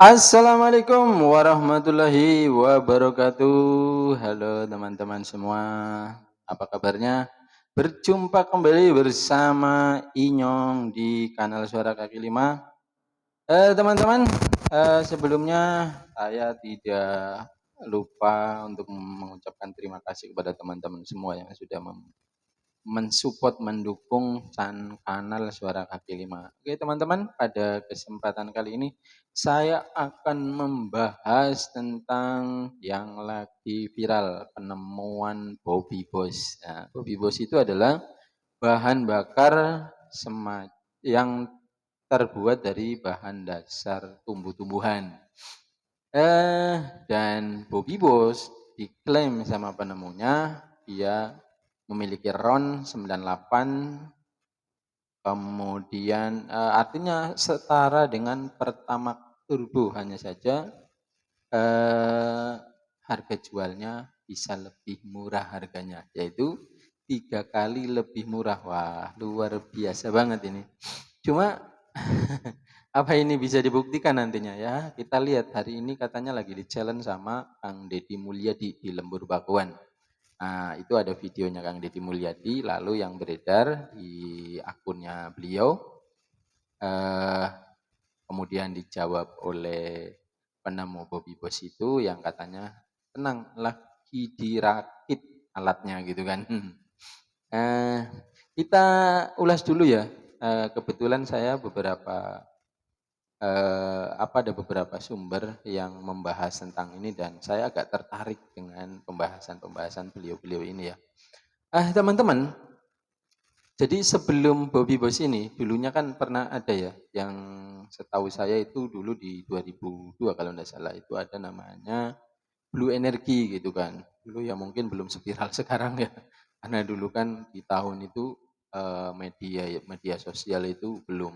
Assalamualaikum warahmatullahi wabarakatuh. Halo teman-teman semua, apa kabarnya? Berjumpa kembali bersama Inyong di kanal Suara Kaki Lima. Teman-teman, sebelumnya saya tidak lupa untuk mengucapkan terima kasih kepada teman-teman semua yang sudah mensupport, mendukung kanal Suara Kaki Lima. Oke teman-teman, pada kesempatan kali ini saya akan membahas tentang yang lagi viral, penemuan Bobby Boss. Nah, Bobby Boss itu adalah bahan bakar yang terbuat dari bahan dasar tumbuh-tumbuhan. Dan Bobby Boss diklaim sama penemunya dia memiliki RON 98, kemudian artinya setara dengan Pertamax Turbo, hanya saja harga jualnya bisa lebih murah harganya, yaitu 3 kali lebih murah. Wah, luar biasa banget ini. Cuma apa ini bisa dibuktikan nantinya ya? Kita lihat hari ini katanya lagi di-challenge sama Kang Deddy Mulyadi di Lembur Bakuan. Nah, itu ada videonya Kang Deddy Mulyadi lalu yang beredar di akunnya beliau. Kemudian dijawab oleh penemu Bobby Boss itu yang katanya tenang lagi dirakit alatnya gitu kan. Kita ulas dulu ya. Kebetulan saya ada beberapa sumber yang membahas tentang ini dan saya agak tertarik dengan pembahasan beliau-beliau ini ya. Teman-teman, jadi sebelum Bobby Boss ini, dulunya kan pernah ada ya, yang setahu saya itu dulu di 2002 kalau tidak salah, itu ada namanya Blue Energy gitu kan. Dulu ya mungkin belum seviral sekarang ya, karena dulu kan di tahun itu media media sosial itu belum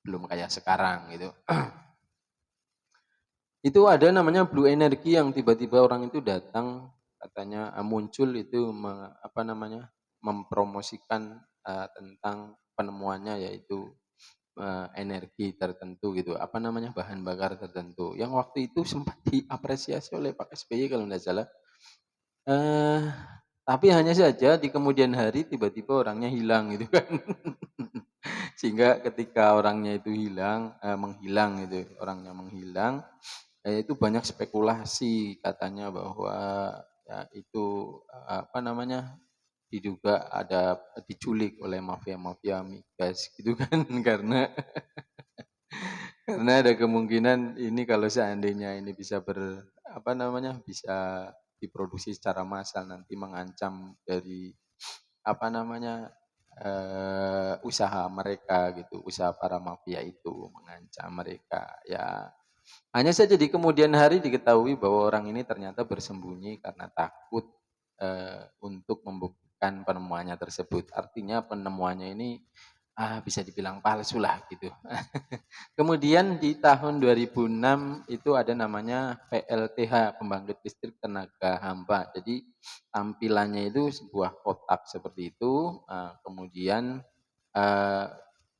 belum kayak sekarang gitu. Itu ada namanya Blue Energy yang tiba-tiba orang itu datang katanya muncul itu mempromosikan tentang penemuannya yaitu energi tertentu gitu, bahan bakar tertentu yang waktu itu sempat diapresiasi oleh Pak SBY kalau tidak salah. Eh, tapi hanya saja di kemudian hari tiba-tiba orangnya hilang gitu kan. Sehingga ketika orangnya itu menghilang gitu, orangnya menghilang, itu banyak spekulasi katanya bahwa ya itu diduga ada diculik oleh mafia-mafia migas gitu kan karena ada kemungkinan ini kalau seandainya ini bisa bisa diproduksi secara massal nanti mengancam dari usaha mereka gitu, usaha para mafia itu mengancam mereka ya. Hanya saja di kemudian hari diketahui bahwa orang ini ternyata bersembunyi karena takut untuk membuktikan penemuannya tersebut. Artinya penemuannya ini bisa dibilang palsu lah gitu. Kemudian di tahun 2006 itu ada namanya PLTH, pembangkit listrik tenaga hampa. Jadi tampilannya itu sebuah kotak seperti itu, kemudian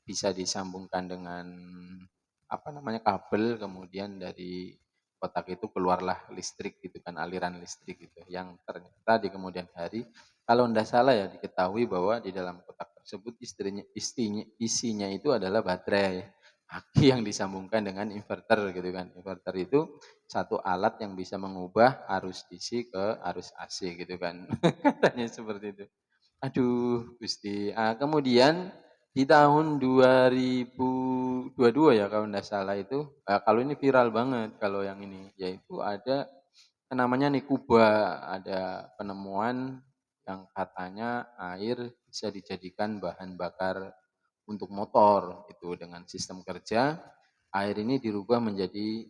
bisa disambungkan dengan kabel, kemudian dari kotak itu keluarlah listrik gitu kan, aliran listrik gitu. Yang ternyata di kemudian hari kalau tidak salah ya diketahui bahwa di dalam kotak tersebut isinya itu adalah baterai aki yang disambungkan dengan inverter gitu kan. Inverter itu satu alat yang bisa mengubah arus DC ke arus AC gitu kan. Katanya seperti itu. Aduh, Gusti. Kemudian di tahun 2022 ya kalau tidak salah itu, kalau ini viral banget kalau yang ini, yaitu ada namanya Nikuba, ada penemuan yang katanya air bisa dijadikan bahan bakar untuk motor itu dengan sistem kerja. Air ini dirubah menjadi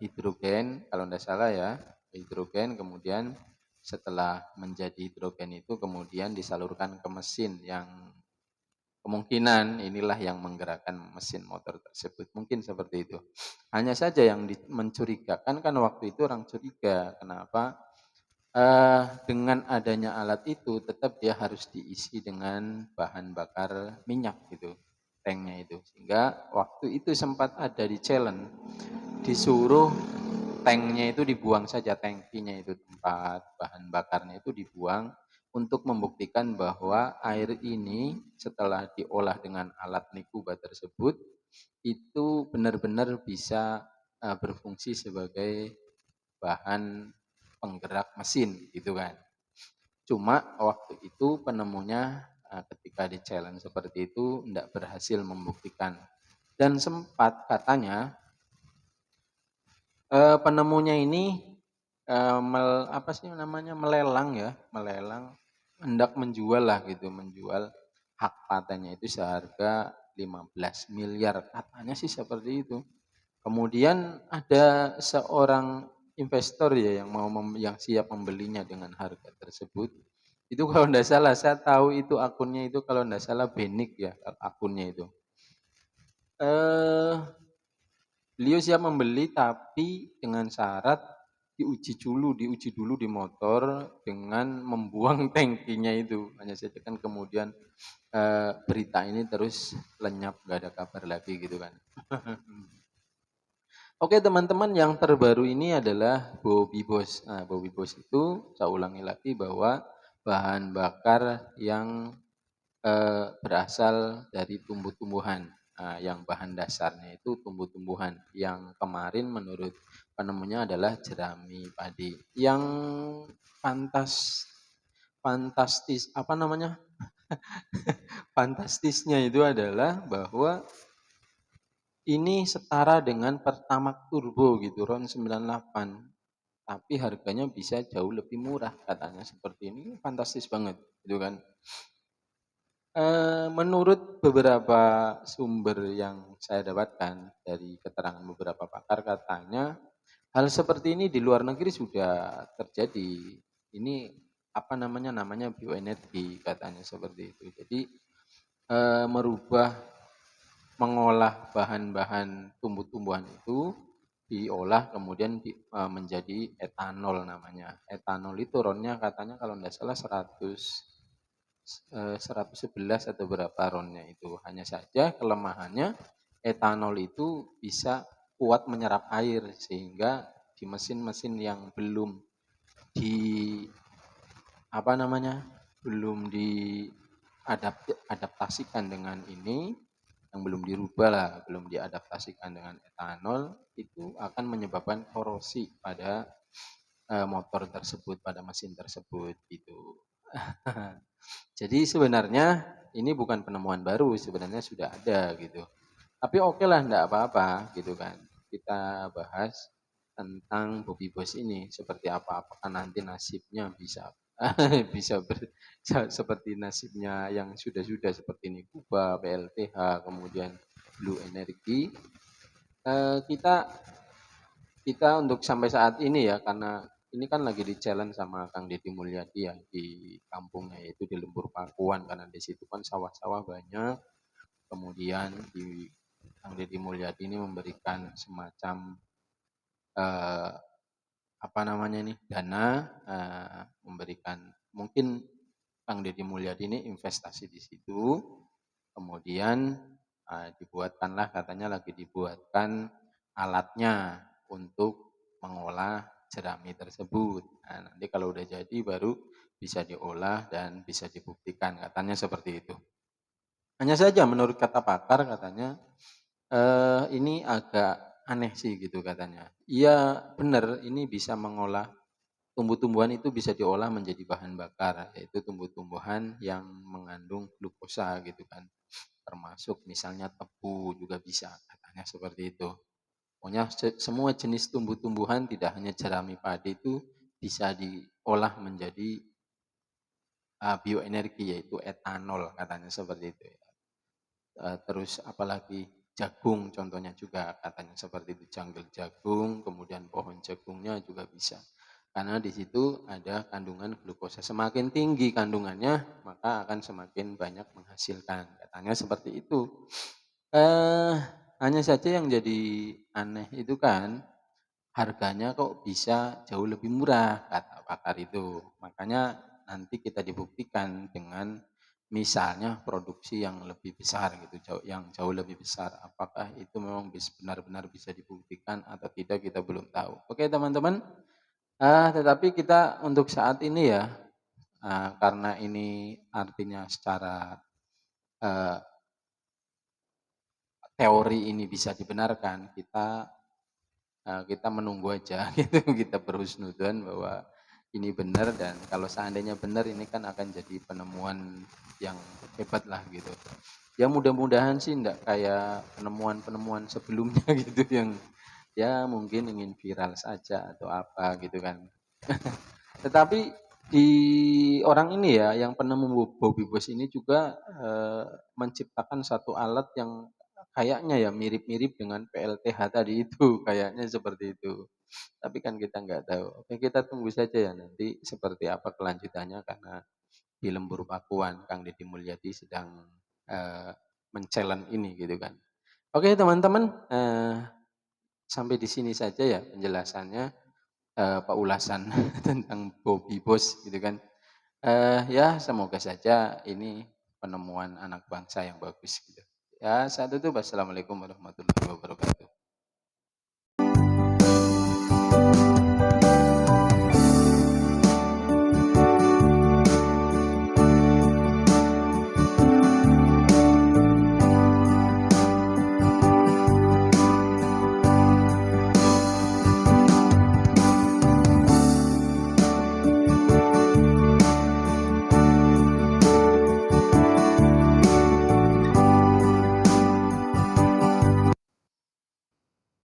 hidrogen kalau tidak salah ya, hidrogen kemudian setelah menjadi hidrogen itu kemudian disalurkan ke mesin yang kemungkinan inilah yang menggerakkan mesin motor tersebut. Mungkin seperti itu. Hanya saja yang mencurigakan kan waktu itu orang curiga. Kenapa? Dengan adanya alat itu tetap dia harus diisi dengan bahan bakar minyak gitu. tanknya itu. Sehingga waktu itu sempat ada di challenge, disuruh tanknya itu dibuang saja, tangkinya itu tempat bahan bakarnya itu dibuang untuk membuktikan bahwa air ini setelah diolah dengan alat Nikuba tersebut itu benar-benar bisa berfungsi sebagai bahan penggerak mesin gitu kan. Cuma waktu itu penemunya ketika di challenge seperti itu tidak berhasil membuktikan. Dan sempat katanya penemunya ini apa sih namanya, melelang ya, melelang hendak menjual lah gitu, menjual hak patennya itu seharga 15 miliar katanya sih seperti itu. Kemudian ada seorang investor ya yang yang siap membelinya dengan harga tersebut. Itu kalau tidak salah, saya tahu itu akunnya itu kalau tidak salah Benik ya akunnya itu. Beliau siap membeli tapi dengan syarat diuji dulu di motor dengan membuang tangkinya itu. Hanya saja kan kemudian berita ini terus lenyap, nggak ada kabar lagi gitu kan. Oke teman-teman, yang terbaru ini adalah Bobby Boss. Nah, Bobby Boss itu saya ulangi lagi bahwa bahan bakar yang berasal dari tumbuh-tumbuhan. Nah, yang bahan dasarnya itu tumbuh-tumbuhan. Yang kemarin menurut penemunya adalah jerami padi. Yang fantastis apa namanya? Fantastisnya itu adalah bahwa ini setara dengan Pertamax Turbo gitu, RON 98. Tapi harganya bisa jauh lebih murah katanya seperti ini. Fantastis banget gitu kan. Menurut beberapa sumber yang saya dapatkan dari keterangan beberapa pakar, katanya hal seperti ini di luar negeri sudah terjadi. Ini apa namanya, namanya bioenergi katanya seperti itu. Jadi mengolah bahan-bahan tumbuh-tumbuhan itu diolah kemudian menjadi etanol namanya. Etanol itu ronnya katanya kalau tidak salah 111 atau berapa ronnya itu. Hanya saja kelemahannya etanol itu bisa kuat menyerap air sehingga di mesin-mesin yang belum di apa namanya, belum diadaptasikan dengan ini, yang belum dirubah lah, belum diadaptasikan dengan etanol, itu akan menyebabkan korosi pada motor tersebut, pada mesin tersebut gitu. Jadi sebenarnya ini bukan penemuan baru, sebenarnya sudah ada gitu. Tapi oke lah, enggak apa-apa gitu kan. Kita bahas tentang Bobby Boss ini seperti apa, apakah nanti nasibnya bisa bisa seperti nasibnya yang sudah-sudah seperti ini Kuba, PLTH, kemudian Blue Energy. Kita kita untuk sampai saat ini ya, karena ini kan lagi di challenge sama Kang Deddy Mulyadi ya di kampungnya, yaitu di Lembur Pakuan, karena di situ kan sawah-sawah banyak. Kemudian di Kang Deddy Mulyadi ini memberikan semacam eh, apa namanya nih, dana, memberikan mungkin Kang Deddy Mulyadi ini investasi di situ. Kemudian dibuatkanlah, katanya lagi dibuatkan alatnya untuk mengolah jerami tersebut. Nah, nanti kalau udah jadi baru bisa diolah dan bisa dibuktikan, katanya seperti itu. Hanya saja menurut kata pakar katanya ini agak aneh sih gitu katanya. Iya benar, ini bisa mengolah tumbuh-tumbuhan, itu bisa diolah menjadi bahan bakar, yaitu tumbuh-tumbuhan yang mengandung glukosa gitu kan. Termasuk misalnya tebu juga bisa, katanya seperti itu. Pokoknya semua jenis tumbuh-tumbuhan, tidak hanya jerami padi, itu bisa diolah menjadi bioenergi, yaitu etanol, katanya seperti itu. Terus apalagi jagung contohnya juga katanya seperti itu, jungle jagung, kemudian pohon jagungnya juga bisa. Karena di situ ada kandungan glukosa. Semakin tinggi kandungannya, maka akan semakin banyak menghasilkan. Katanya seperti itu. Hanya saja yang jadi aneh itu kan harganya kok bisa jauh lebih murah kata pakar itu. Makanya nanti kita dibuktikan dengan misalnya produksi yang lebih besar gitu, yang jauh lebih besar. Apakah itu memang benar-benar bisa dibuktikan atau tidak kita belum tahu. Oke teman-teman, tetapi kita untuk saat ini ya, karena ini artinya secara eee, teori ini bisa dibenarkan, kita menunggu aja gitu, kita berhusnudzon bahwa ini benar dan kalau seandainya benar ini kan akan jadi penemuan yang hebat lah gitu. Ya mudah-mudahan sih enggak kayak penemuan-penemuan sebelumnya gitu yang ya mungkin ingin viral saja atau apa gitu kan. Tetapi di orang ini ya yang penemu Bobby Boss ini juga, menciptakan satu alat yang kayaknya ya mirip-mirip dengan PLTH tadi itu, kayaknya seperti itu. Tapi kan kita nggak tahu. Oke, kita tunggu saja ya nanti seperti apa kelanjutannya karena di Lembur Pakuan Kang Deddy Mulyadi sedang, eee, ini gitu kan. Oke teman-teman, sampai di sini saja ya penjelasannya, apa ulasan tentang Bobby Boss gitu kan. Ya semoga saja ini penemuan anak bangsa yang bagus gitu. Ya saya tutup, wassalamualaikum warahmatullahi wabarakatuh.